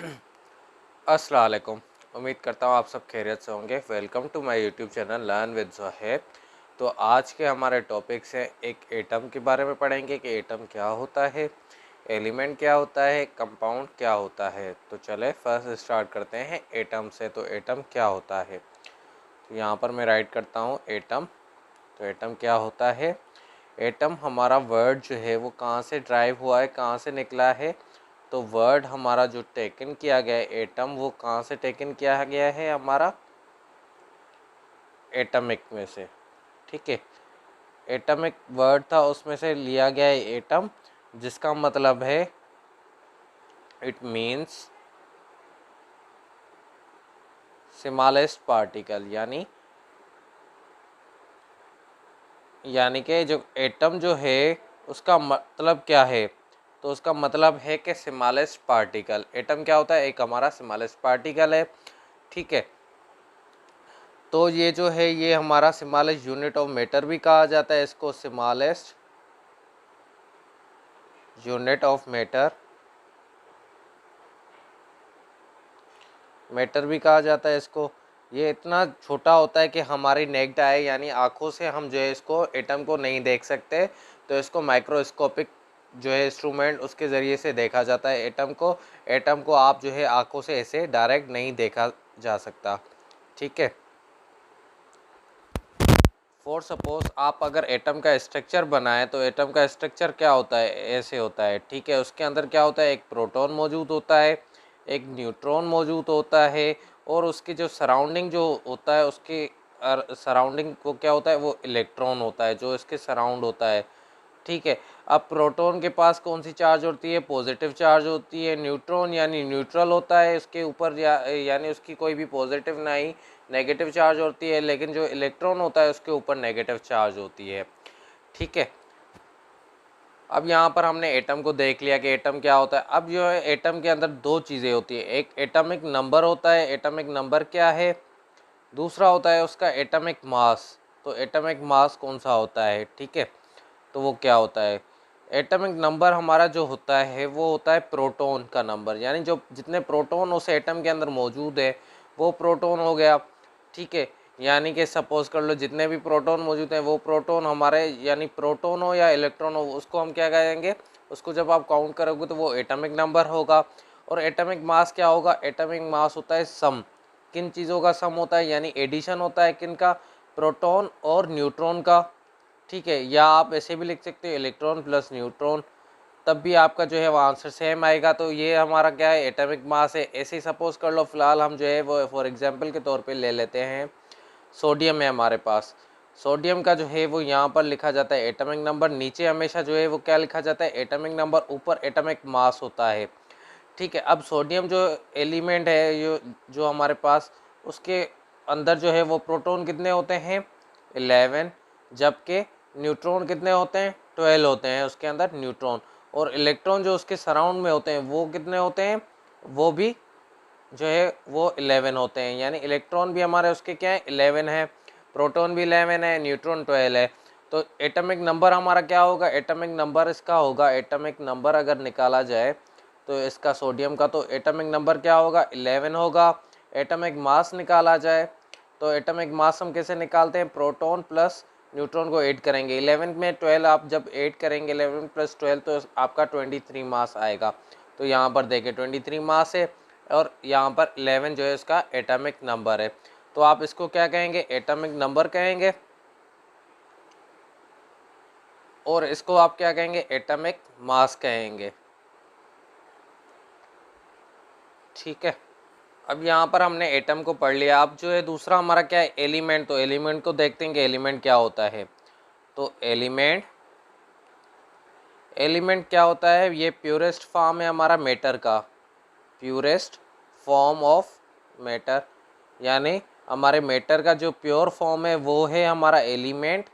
अस्सलाम वालेकुम। उम्मीद करता हूँ आप सब खैरियत से होंगे। Welcome to my YouTube channel learn with Zohaib. तो आज के हमारे टॉपिक्स हैं, एक एटम के बारे में पढ़ेंगे कि एटम क्या होता है, एलिमेंट क्या होता है, कंपाउंड क्या होता है। तो चले फर्स्ट स्टार्ट करते हैं एटम से। तो एटम क्या होता है, तो यहाँ पर मैं राइट करता हूँ एटम। तो एटम क्या होता है, एटम हमारा वर्ड जो है वो कहाँ से ड्राइव हुआ है, कहाँ से निकला है। तो वर्ड हमारा जो टेकन किया गया है एटम, वो कहाँ से टेकन किया गया है, हमारा एटमिक में से। ठीक है, एटमिक वर्ड था उसमें से लिया गया है एटम, जिसका मतलब है इट मीन्स स्मॉलेस्ट पार्टिकल। यानी कि जो एटम जो है उसका मतलब क्या है, तो उसका मतलब है कि स्मॉलेस्ट पार्टिकल। एटम क्या होता है, एक हमारा स्मॉलेस्ट पार्टिकल है। ठीक है, तो ये जो है ये हमारा स्मॉलेस्ट यूनिट ऑफ मैटर भी कहा जाता है इसको, smallest unit of matter, matter भी कहा जाता है इसको। ये इतना छोटा होता है कि हमारी नेक्ड आई यानी आँखों से हम जो है इसको एटम को नहीं देख सकते, तो इसको माइक्रोस्कोपिक जो है इंस्ट्रूमेंट उसके ज़रिए से देखा जाता है एटम को। एटम को आप जो है आँखों से ऐसे डायरेक्ट नहीं देखा जा सकता। ठीक है, फॉर सपोज आप अगर एटम का स्ट्रक्चर बनाएं, तो एटम का स्ट्रक्चर क्या होता है, ऐसे होता है। ठीक है, उसके अंदर क्या होता है, एक प्रोटॉन मौजूद होता है, एक न्यूट्रॉन मौजूद होता है, और उसकी जो सराउंडिंग जो होता है उसके सराउंडिंग को क्या होता है, वो इलेक्ट्रॉन होता है जो इसके सराउंड होता है। ठीक है, अब प्रोटॉन के पास कौन सी चार्ज होती है, पॉजिटिव चार्ज होती है। न्यूट्रॉन यानी न्यूट्रल होता है, इसके ऊपर यानी उसकी कोई भी पॉजिटिव ना ही नेगेटिव चार्ज होती है, लेकिन जो इलेक्ट्रॉन होता है उसके ऊपर नेगेटिव चार्ज होती है। ठीक है, अब यहाँ पर हमने एटम को देख लिया कि एटम क्या होता है। अब जो है एटम के अंदर दो चीज़ें होती है, एक एटॉमिक नंबर होता है, एटॉमिक नंबर क्या है, दूसरा होता है उसका एटॉमिक मास। तो एटॉमिक मास कौन सा होता है, ठीक है, तो वो क्या होता है। एटॉमिक नंबर हमारा जो होता है वो होता है प्रोटॉन का नंबर, यानी जो जितने प्रोटॉन उस एटम के अंदर मौजूद है वो प्रोटॉन हो गया। ठीक है, यानी कि सपोज कर लो जितने भी प्रोटॉन मौजूद हैं वो प्रोटॉन हमारे, यानी प्रोटॉन हो या इलेक्ट्रॉन हो उसको हम क्या कहेंगे, उसको जब आप काउंट करोगे तो वो एटॉमिक नंबर होगा। और एटॉमिक मास क्या होगा, एटॉमिक मास होता है सम, किन चीज़ों का सम होता है, यानी एडिशन होता है किन का, प्रोटॉन और न्यूट्रॉन का। ठीक है, या आप ऐसे भी लिख सकते हो इलेक्ट्रॉन प्लस न्यूट्रॉन, तब भी आपका जो है वो आंसर सेम आएगा। तो ये हमारा क्या है, एटॉमिक मास है। ऐसे ही सपोज कर लो, फिलहाल हम जो है वो फॉर एग्जांपल के तौर पे ले लेते हैं सोडियम है हमारे पास। सोडियम का जो है वो यहाँ पर लिखा जाता है एटॉमिक नंबर, नीचे हमेशा जो है वो क्या लिखा जाता है, एटॉमिक नंबर, ऊपर एटॉमिक मास होता है। ठीक है, अब सोडियम जो एलिमेंट है जो हमारे पास, उसके अंदर जो है वो प्रोटॉन कितने होते हैं, 11, जबकि न्यूट्रॉन कितने होते हैं, 12 होते हैं उसके अंदर न्यूट्रॉन। और इलेक्ट्रॉन जो उसके सराउंड में होते हैं वो कितने होते हैं, वो भी जो है वो 11 होते हैं। यानी इलेक्ट्रॉन भी हमारे उसके क्या है, 11 है, प्रोटॉन भी 11 है, न्यूट्रॉन 12 है। तो एटॉमिक नंबर हमारा क्या होगा, एटॉमिक नंबर इसका होगा, एटॉमिक नंबर अगर निकाला जाए तो इसका सोडियम का, तो एटॉमिक नंबर क्या होगा, 11 होगा। एटॉमिक मास निकाला जाए तो एटॉमिक मास हम कैसे निकालते हैं, प्रोटॉन प्लस न्यूट्रॉन को ऐड करेंगे, 11 में 12 आप जब ऐड करेंगे 11 प्लस 12 तो आपका 23 मास आएगा। तो यहाँ पर देखें 23 मास है, और यहाँ पर 11 जो है इसका एटॉमिक नंबर है। तो आप इसको क्या कहेंगे, एटॉमिक नंबर कहेंगे, और इसको आप क्या कहेंगे, एटॉमिक मास कहेंगे। ठीक है, अब यहाँ पर हमने एटम को पढ़ लिया। अब जो है दूसरा हमारा क्या है, एलिमेंट। तो एलिमेंट को देखते हैं कि एलिमेंट क्या होता है। तो एलिमेंट, एलिमेंट क्या होता है, ये प्योरेस्ट फॉर्म है हमारा मैटर का, प्योरेस्ट फॉर्म ऑफ मैटर, यानी हमारे मैटर का जो प्योर फॉर्म है वो है हमारा एलिमेंट।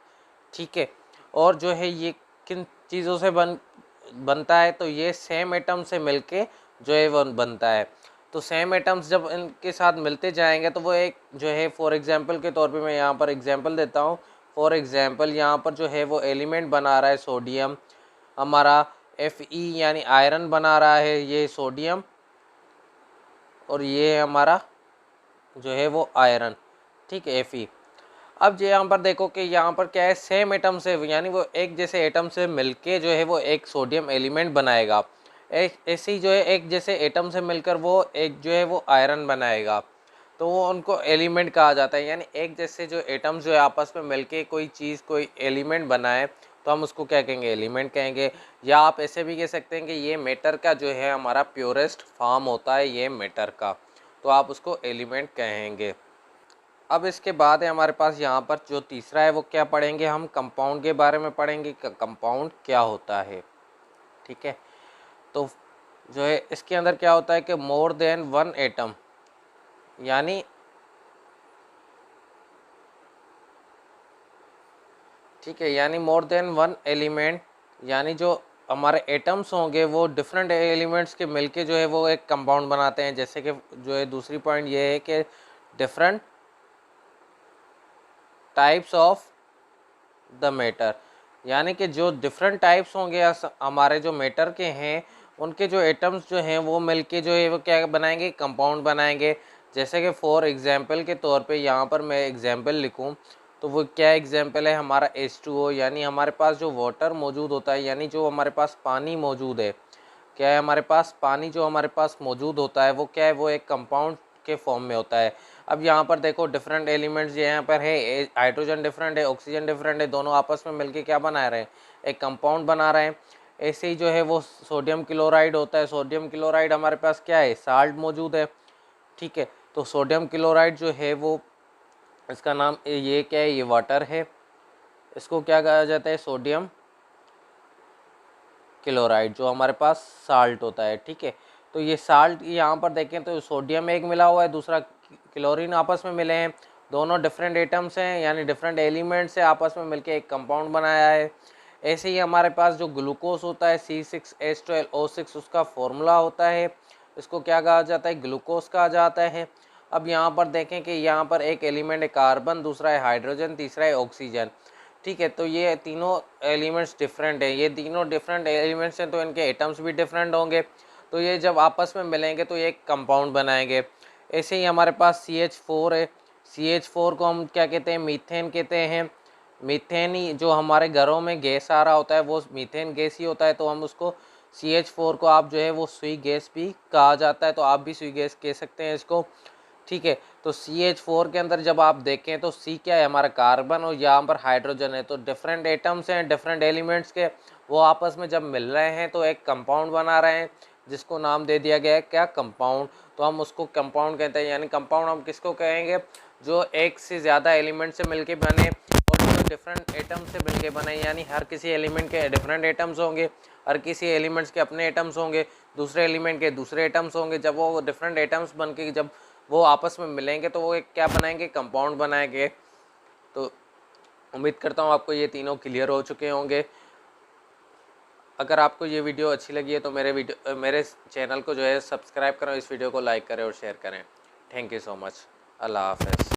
ठीक है, और जो है ये किन चीज़ों से बनता है, तो ये सेम एटम से मिलके जो है वो बनता है। तो सेम एटम्स जब इनके साथ मिलते जाएंगे तो वो एक जो है, फॉर एग्जांपल के तौर पे मैं यहाँ पर एग्जांपल देता हूँ। फॉर एग्जांपल यहाँ पर जो है वो एलिमेंट बना रहा है सोडियम, हमारा Fe यानी आयरन बना रहा है ये सोडियम। और ये है हमारा जो है वो आयरन, ठीक है, Fe। अब जो यहाँ पर देखो कि यहाँ पर क्या है, सेम एटम से यानी वो एक जैसे एटम से मिलके जो है वो एक सोडियम एलिमेंट बनाएगा। ऐसे ही जो है एक जैसे एटम से मिलकर वो एक जो है वो आयरन बनाएगा, तो वो उनको एलिमेंट कहा जाता है। यानी एक जैसे जो एटम्स जो है आपस में मिलके कोई चीज़ कोई एलिमेंट बनाए तो हम उसको क्या कहेंगे, एलिमेंट कहेंगे। या आप ऐसे भी कह सकते हैं कि ये मैटर का जो है हमारा प्योरेस्ट फॉर्म होता है ये मैटर का, तो आप उसको एलिमेंट कहेंगे। अब इसके बाद है हमारे पास यहाँ पर जो तीसरा है वो क्या पढ़ेंगे, हम कंपाउंड के बारे में पढ़ेंगे, कंपाउंड क्या होता है, ठीक है। तो जो है इसके अंदर क्या होता है कि मोर देन वन एटम, यानी ठीक है, यानी मोर देन वन एलिमेंट, यानी जो हमारे एटम्स होंगे वो डिफरेंट एलिमेंट्स के मिलके जो है वो एक कंपाउंड बनाते हैं। जैसे कि जो है दूसरी पॉइंट ये है कि different types of the matter, यानी कि जो डिफरेंट टाइप्स होंगे हमारे जो मैटर के हैं उनके जो एटम्स जो हैं वो मिलके जो है वो क्या बनाएंगे, कंपाउंड बनाएंगे। जैसे कि फॉर एग्जांपल के तौर पे यहाँ पर मैं एग्जांपल लिखूँ तो वो क्या एग्जांपल है, हमारा H2O, यानी हमारे पास जो वाटर मौजूद होता है, यानी जो हमारे पास पानी मौजूद है, क्या है हमारे पास पानी जो हमारे पास मौजूद होता है वो क्या है, वो एक कंपाउंड के फॉर्म में होता है। अब यहाँ पर देखो डिफरेंट एलिमेंट्स यहाँ पर है, हाइड्रोजन डिफरेंट है, ऑक्सीजन डिफरेंट है, दोनों आपस में मिलके क्या बना रहे हैं, एक कंपाउंड बना रहे हैं। ऐसे ही जो है वो सोडियम क्लोराइड होता है, सोडियम क्लोराइड हमारे पास क्या है, साल्ट मौजूद है, ठीक है। तो सोडियम क्लोराइड जो है वो इसका नाम ये क्या है, ये वाटर है, इसको क्या कहा जाता है, सोडियम क्लोराइड, जो हमारे पास साल्ट होता है, ठीक है। तो ये साल्ट यहाँ पर देखें तो सोडियम एक मिला हुआ है, दूसरा क्लोरीन आपस में मिले हैं, दोनों डिफरेंट एटम्स हैं, यानी डिफरेंट एलिमेंट्स से आपस में मिलके एक कंपाउंड बनाया है। ऐसे ही हमारे पास जो ग्लूकोज होता है C6H12O6, उसका फॉर्मूला होता है, इसको क्या कहा जाता है, ग्लूकोज कहा जाता है। अब यहाँ पर देखें कि यहाँ पर एक एलिमेंट है कार्बन, दूसरा है हाइड्रोजन, तीसरा है ऑक्सीजन, ठीक है। तो ये तीनों एलिमेंट्स डिफरेंट है, ये तीनों डिफरेंट एलिमेंट्स हैं तो इनके एटम्स भी डिफरेंट होंगे, तो ये जब आपस में मिलेंगे तो ये एक कंपाउंड बनाएंगे। ऐसे ही हमारे पास CH4 है, CH4 को हम क्या कहते हैं, मीथेन कहते हैं। मीथेन ही जो हमारे घरों में गैस आ रहा होता है वो मीथेन गैस ही होता है, तो हम उसको CH4 को आप जो है वो सुई गैस भी कहा जाता है, तो आप भी सुई गैस कह सकते हैं इसको, ठीक है। तो CH4 के अंदर जब आप देखें तो C क्या है, हमारा कार्बन, और यहाँ पर हाइड्रोजन है, तो डिफरेंट एटम्स हैं डिफरेंट एलिमेंट्स के, वो आपस में जब मिल रहे हैं तो एक कंपाउंड बना रहे हैं, जिसको नाम दे दिया गया है क्या, कंपाउंड। तो हम उसको कंपाउंड कहते हैं। यानी कंपाउंड हम किसको कहेंगे, जो एक से ज़्यादा एलिमेंट से मिलके बने और जो डिफरेंट एटम से मिलके बने, यानी हर किसी एलिमेंट के डिफरेंट एटम्स होंगे, हर किसी एलिमेंट्स के अपने एटम्स होंगे, दूसरे एलिमेंट के दूसरे एटम्स होंगे। जब वो डिफरेंट एटम्स बन के जब वो आपस में मिलेंगे तो वो एक क्या बनाएंगे, कंपाउंड बनाएंगे। तो उम्मीद करता हूँ आपको ये तीनों क्लियर हो चुके होंगे। अगर आपको ये वीडियो अच्छी लगी है तो मेरे चैनल को जो है सब्सक्राइब करें, इस वीडियो को लाइक करें और शेयर करें। Thank you so much. अल्लाह हाफ़िज़।